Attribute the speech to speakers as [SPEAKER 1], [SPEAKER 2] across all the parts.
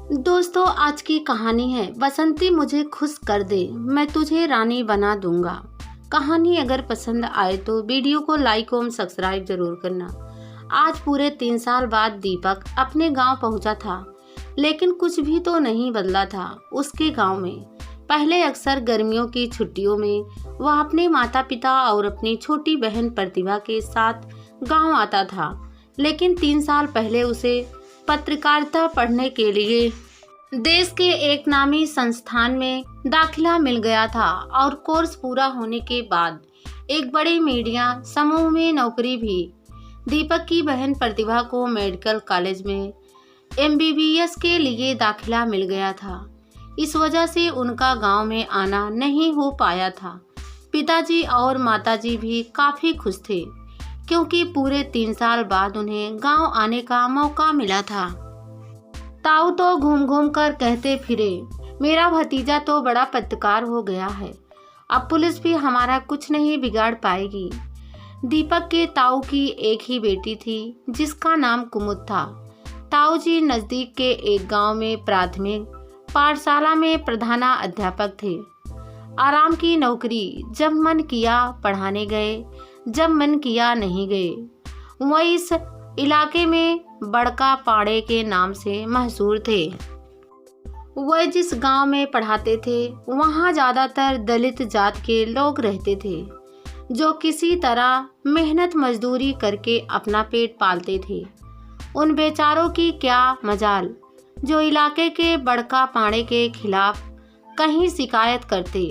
[SPEAKER 1] दोस्तों, आज की कहानी है बसंती मुझे खुश कर दे, मैं तुझे रानी बना दूंगा। कहानी अगर पसंद आए तो वीडियो को लाइक और सब्सक्राइब जरूर करना। आज पूरे 3 साल बाद दीपक अपने गांव पहुंचा था, लेकिन कुछ भी तो नहीं बदला था उसके गांव में। पहले अक्सर गर्मियों की छुट्टियों में वह अपने माता पिता और अपनी छोटी बहन प्रतिभा के साथ गांव आता था, लेकिन 3 साल पहले उसे पत्रकारिता पढ़ने के लिए देश के एक नामी संस्थान में दाखिला मिल गया था और कोर्स पूरा होने के बाद एक बड़े मीडिया समूह में नौकरी भी। दीपक की बहन प्रतिभा को मेडिकल कॉलेज में एमबीबीएस के लिए दाखिला मिल गया था। इस वजह से उनका गांव में आना नहीं हो पाया था। पिताजी और माताजी भी काफी खुश थे, क्योंकि पूरे 3 साल बाद उन्हें गांव आने का मौका मिला था। ताऊ तो घूम घूम कर कहते फिरे, मेरा भतीजा तो बड़ा पत्रकार हो गया है, अब पुलिस भी हमारा कुछ नहीं बिगाड़ पाएगी। दीपक के ताऊ की एक ही बेटी थी जिसका नाम कुमुद था। ताऊ जी नजदीक के एक गांव में प्राथमिक पाठशाला में प्रधाना अध्यापक थे। आराम की नौकरी, जब मन किया पढ़ाने गए, जब मन किया नहीं गए। वह इस इलाके में बड़का पाड़े के नाम से मशहूर थे। वह जिस गांव में पढ़ाते थे वहां ज्यादातर दलित जात के लोग रहते थे, जो किसी तरह मेहनत मजदूरी करके अपना पेट पालते थे। उन बेचारों की क्या मजाल जो इलाके के बड़का पाड़े के खिलाफ कहीं शिकायत करते।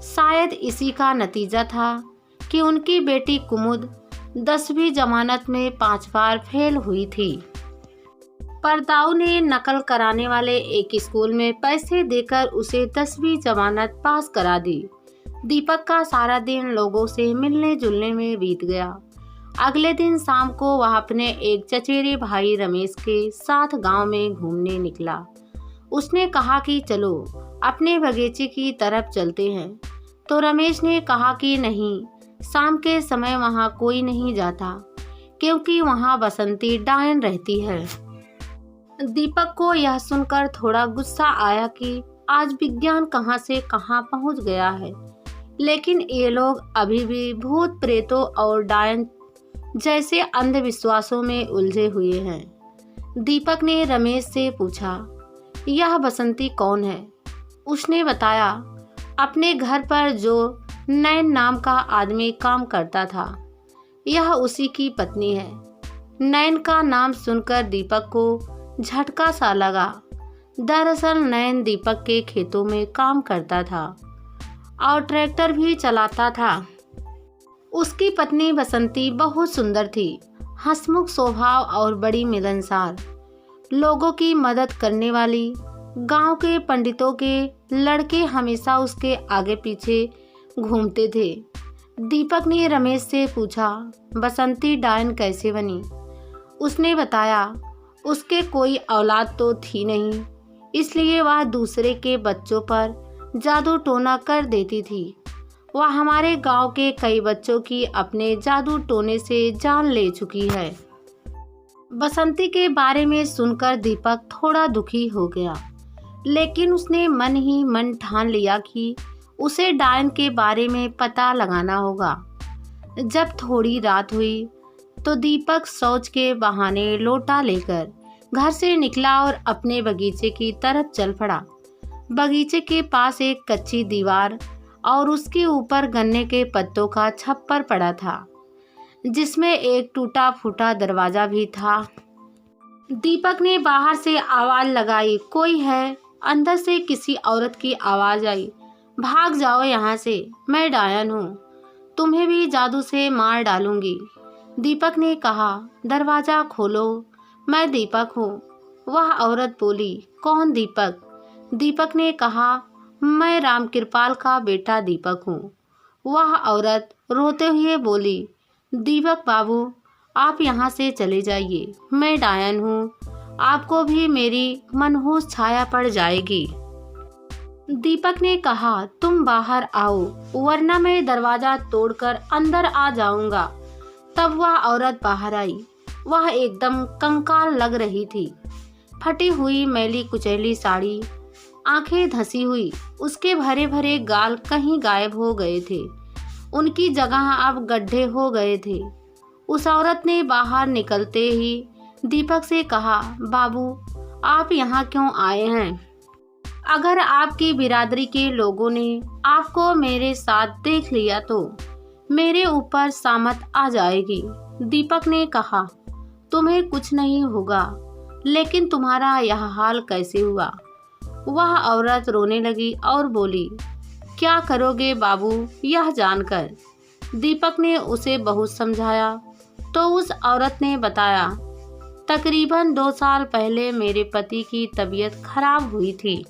[SPEAKER 1] शायद इसी का नतीजा था कि उनकी बेटी कुमुद 10वीं जमानत में 5 बार फेल हुई थी। पर ताऊ ने नकल कराने वाले एक स्कूल में पैसे देकर उसे 10वीं जमानत पास करा दी। दीपक का सारा दिन लोगों से मिलने जुलने में बीत गया। अगले दिन शाम को वह अपने एक चचेरे भाई रमेश के साथ गांव में घूमने निकला। उसने कहा कि चलो अपने बगीचे की तरफ चलते हैं, तो रमेश ने कहा कि नहीं, शाम के समय वहां कोई नहीं जाता, क्योंकि वहां बसंती डायन रहती है। दीपक को यह सुनकर थोड़ा गुस्सा आया कि आज विज्ञान कहां से कहां पहुंच गया है, लेकिन ये लोग अभी भी भूत प्रेतों और डायन जैसे अंधविश्वासों में उलझे हुए हैं। दीपक ने रमेश से पूछा, यह बसंती कौन है? उसने बताया, अपने घर पर जो नैन नाम का आदमी काम करता था, यह उसी की पत्नी है। नैन का नाम सुनकर दीपक को झटका सा लगा। दरअसल नैन दीपक के खेतों में काम करता था और ट्रैक्टर भी चलाता था। उसकी पत्नी बसंती बहुत सुंदर थी, हंसमुख स्वभाव और बड़ी मिलनसार, लोगों की मदद करने वाली। गांव के पंडितों के लड़के हमेशा उसके आगे पीछे घूमते थे। दीपक ने रमेश से पूछा, बसंती डायन कैसे बनी? उसने बताया, उसके कोई औलाद तो थी नहीं, इसलिए वह दूसरे के बच्चों पर जादू टोना कर देती थी। वह हमारे गांव के कई बच्चों की अपने जादू टोने से जान ले चुकी है। बसंती के बारे में सुनकर दीपक थोड़ा दुखी हो गया, लेकिन उसने मन ही मन ठान लिया कि उसे डायन के बारे में पता लगाना होगा। जब थोड़ी रात हुई तो दीपक शौच के बहाने लोटा लेकर घर से निकला और अपने बगीचे की तरफ चल पड़ा। बगीचे के पास एक कच्ची दीवार और उसके ऊपर गन्ने के पत्तों का छप्पर पड़ा था, जिसमें एक टूटा फूटा दरवाजा भी था। दीपक ने बाहर से आवाज लगाई, कोई है? अंदर से किसी औरत की आवाज आई, भाग जाओ यहाँ से, मैं डायन हूँ, तुम्हें भी जादू से मार डालूंगी। दीपक ने कहा, दरवाजा खोलो, मैं दीपक हूँ। वह औरत बोली, कौन दीपक? दीपक ने कहा, मैं राम कृपाल का बेटा दीपक हूँ। वह औरत रोते हुए बोली, दीपक बाबू, आप यहाँ से चले जाइए, मैं डायन हूँ, आपको भी मेरी मनहूस छाया पड़ जाएगी। दीपक ने कहा, तुम बाहर आओ, वरना मैं दरवाजा तोड़कर अंदर आ जाऊंगा। तब वह औरत बाहर आई। वह एकदम कंकाल लग रही थी। फटी हुई मैली कुचैली साड़ी, आंखें धंसी हुई, उसके भरे भरे गाल कहीं गायब हो गए थे। उनकी जगह अब गड्ढे हो गए थे। उस औरत ने बाहर निकलते ही दीपक से कहा, बाबू आप यहाँ क्यों आए हैं? अगर आपकी बिरादरी के लोगों ने आपको मेरे साथ देख लिया तो मेरे ऊपर सामत आ जाएगी। दीपक ने कहा, तुम्हें कुछ नहीं होगा, लेकिन तुम्हारा यह हाल कैसे हुआ? वह औरत रोने लगी और बोली, क्या करोगे बाबू यह जानकर? दीपक ने उसे बहुत समझाया तो उस औरत ने बताया, तकरीबन 2 साल पहले मेरे पति की तबीयत खराब हुई थी।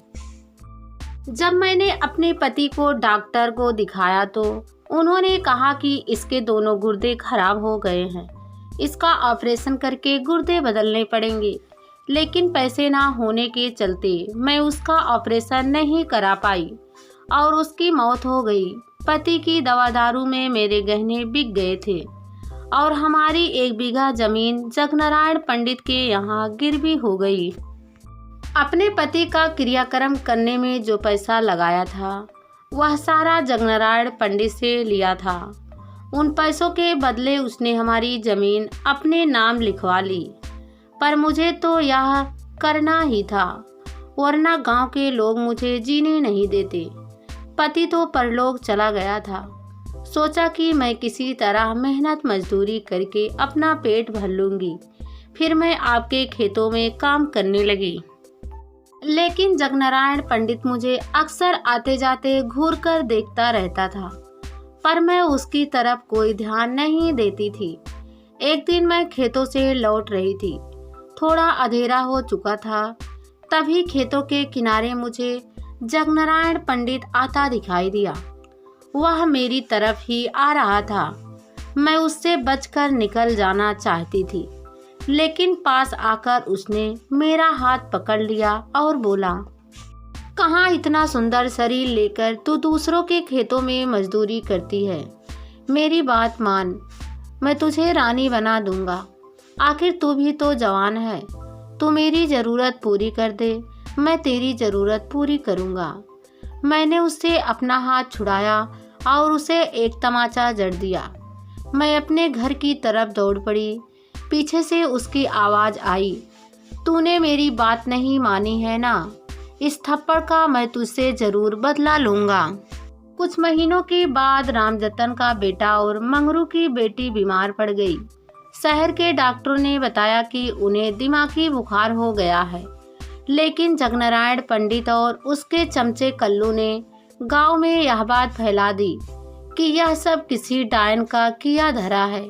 [SPEAKER 1] जब मैंने अपने पति को डॉक्टर को दिखाया तो उन्होंने कहा कि इसके दोनों गुर्दे खराब हो गए हैं, इसका ऑपरेशन करके गुर्दे बदलने पड़ेंगे। लेकिन पैसे ना होने के चलते मैं उसका ऑपरेशन नहीं करा पाई और उसकी मौत हो गई। पति की दवा दारू में मेरे गहने बिक गए थे और हमारी 1 बीघा जमीन जगनारायण पंडित के यहाँ गिरवी हो गई। अपने पति का क्रियाक्रम करने में जो पैसा लगाया था वह सारा जगनारायण पंडित से लिया था। उन पैसों के बदले उसने हमारी जमीन अपने नाम लिखवा ली। पर मुझे तो यह करना ही था, वरना गांव के लोग मुझे जीने नहीं देते। पति तो परलोक चला गया था। सोचा कि मैं किसी तरह मेहनत मजदूरी करके अपना पेट भर लूंगी। फिर मैं आपके खेतों में काम करने लगी। लेकिन जगनारायण पंडित मुझे अक्सर आते जाते घूर कर देखता रहता था, पर मैं उसकी तरफ कोई ध्यान नहीं देती थी। एक दिन मैं खेतों से लौट रही थी। थोड़ा अंधेरा हो चुका था। तभी खेतों के किनारे मुझे जगनारायण पंडित आता दिखाई दिया। वह मेरी तरफ ही आ रहा था। मैं उससे बचकर निकल जाना चाहती थी, लेकिन पास आकर उसने मेरा हाथ पकड़ लिया और बोला, कहाँ इतना सुंदर शरीर लेकर तू दूसरों के खेतों में मजदूरी करती है? मेरी बात मान, मैं तुझे रानी बना दूंगा। आखिर तू भी तो जवान है। तू मेरी ज़रूरत पूरी कर दे, मैं तेरी ज़रूरत पूरी करूंगा। मैंने उससे अपना हाथ छुड़ाया और उसे एक तमाचा जड़ दिया। मैं अपने घर की तरफ दौड़ पड़ी। पीछे से उसकी आवाज़ आई, तूने मेरी बात नहीं मानी है ना? इस थप्पड़ का मैं तुझसे ज़रूर बदला लूँगा। कुछ महीनों के बाद रामजतन का बेटा और मंगरू की बेटी बीमार पड़ गई। शहर के डॉक्टरों ने बताया कि उन्हें दिमागी बुखार हो गया है। लेकिन जगनारायण पंडित और उसके चमचे कल्लू ने गांव में यह बात फैला दी कि यह सब किसी डायन का किया धरा है।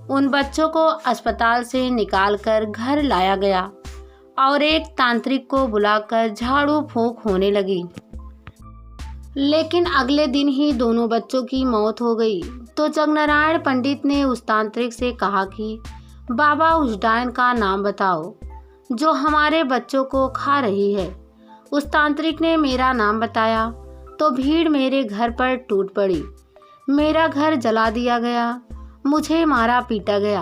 [SPEAKER 1] उन बच्चों को अस्पताल से निकालकर घर लाया गया और एक तांत्रिक को बुलाकर झाड़ू फूंक होने लगी। लेकिन अगले दिन ही दोनों बच्चों की मौत हो गई। तो जगनारायण पंडित ने उस तांत्रिक से कहा कि बाबा उस डायन का नाम बताओ जो हमारे बच्चों को खा रही है। उस तांत्रिक ने मेरा नाम बताया तो भीड़ मेरे घर पर टूट पड़ी। मेरा घर जला दिया गया, मुझे मारा पीटा गया,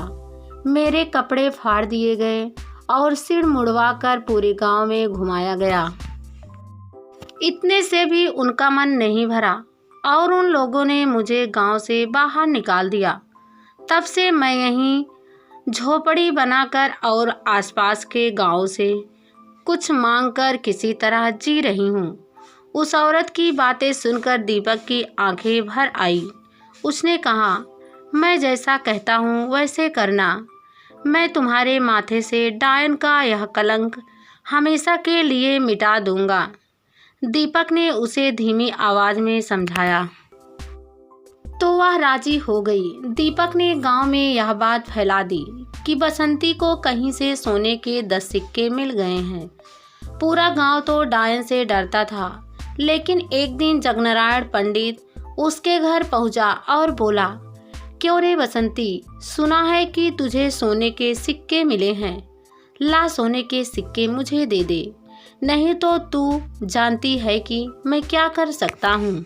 [SPEAKER 1] मेरे कपड़े फाड़ दिए गए और सिर मुड़वा कर पूरे गांव में घुमाया गया। इतने से भी उनका मन नहीं भरा और उन लोगों ने मुझे गांव से बाहर निकाल दिया। तब से मैं यहीं झोपड़ी बनाकर और आसपास के गांव से कुछ मांगकर किसी तरह जी रही हूँ। उस औरत की बातें सुनकर दीपक की आंखें भर आई। उसने कहा, मैं जैसा कहता हूँ वैसे करना। मैं तुम्हारे माथे से डायन का यह कलंक हमेशा के लिए मिटा दूंगा। दीपक ने उसे धीमी आवाज़ में समझाया तो वह राजी हो गई। दीपक ने गांव में यह बात फैला दी कि बसंती को कहीं से सोने के 10 सिक्के मिल गए हैं। पूरा गांव तो डायन से डरता था। लेकिन एक दिन जगनारायण पंडित उसके घर पहुंचा और बोला, क्यों रे बसंती, सुना है कि तुझे सोने के सिक्के मिले हैं। ला सोने के सिक्के मुझे दे दे, नहीं तो तू जानती है कि मैं क्या कर सकता हूँ।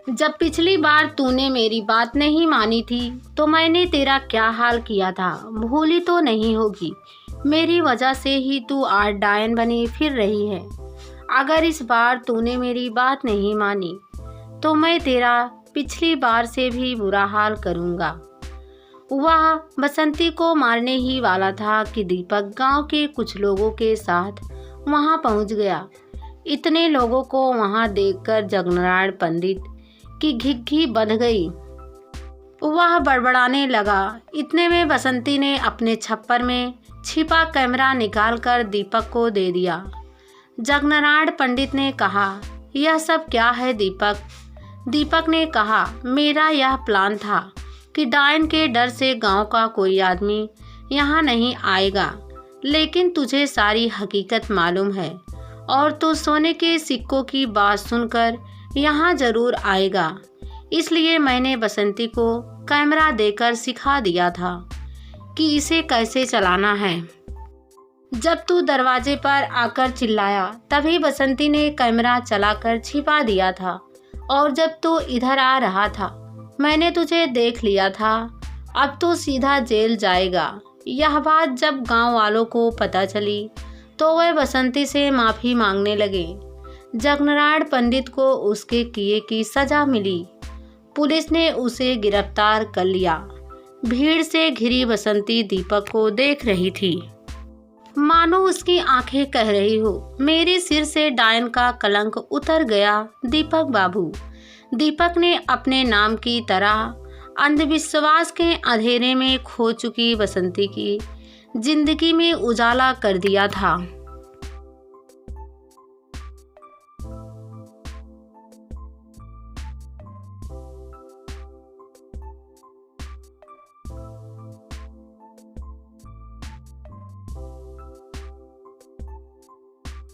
[SPEAKER 1] जब पिछली बार तूने मेरी बात नहीं मानी थी तो मैंने तेरा क्या हाल किया था, भूली तो नहीं होगी। मेरी वजह से ही तू आज डायन बनी फिर रही है। अगर इस बार तूने मेरी बात नहीं मानी तो मैं तेरा पिछली बार से भी बुरा हाल करूँगा। वह बसंती को मारने ही वाला था कि दीपक गांव के कुछ लोगों के साथ वहां पहुंच गया। इतने लोगों को वहां देखकर जगनारायण पंडित की घिघी बंध गई। वह बड़बड़ाने लगा। इतने में बसंती ने अपने छप्पर में छिपा कैमरा निकालकर दीपक को दे दिया। जगनारायण पंडित ने कहा, यह सब क्या है दीपक? दीपक ने कहा, मेरा यह प्लान था कि डायन के डर से गांव का कोई आदमी यहाँ नहीं आएगा, लेकिन तुझे सारी हकीकत मालूम है और तू सोने के सिक्कों की बात सुनकर यहाँ जरूर आएगा। इसलिए मैंने बसंती को कैमरा देकर सिखा दिया था कि इसे कैसे चलाना है। जब तू दरवाजे पर आकर चिल्लाया तभी बसंती ने कैमरा चलाकर छिपा दिया था, और जब तू इधर आ रहा था मैंने तुझे देख लिया था। अब तू सीधा जेल जाएगा। यह बात जब गांव वालों को पता चली तो वे बसंती से माफ़ी मांगने लगे। जगनारायण पंडित को उसके किए की सज़ा मिली। पुलिस ने उसे गिरफ्तार कर लिया। भीड़ से घिरी बसंती दीपक को देख रही थी, मानो उसकी आंखें कह रही हो, मेरे सिर से डायन का कलंक उतर गया दीपक बाबू। दीपक ने अपने नाम की तरह अंधविश्वास के अंधेरे में खो चुकी बसंती की जिंदगी में उजाला कर दिया था।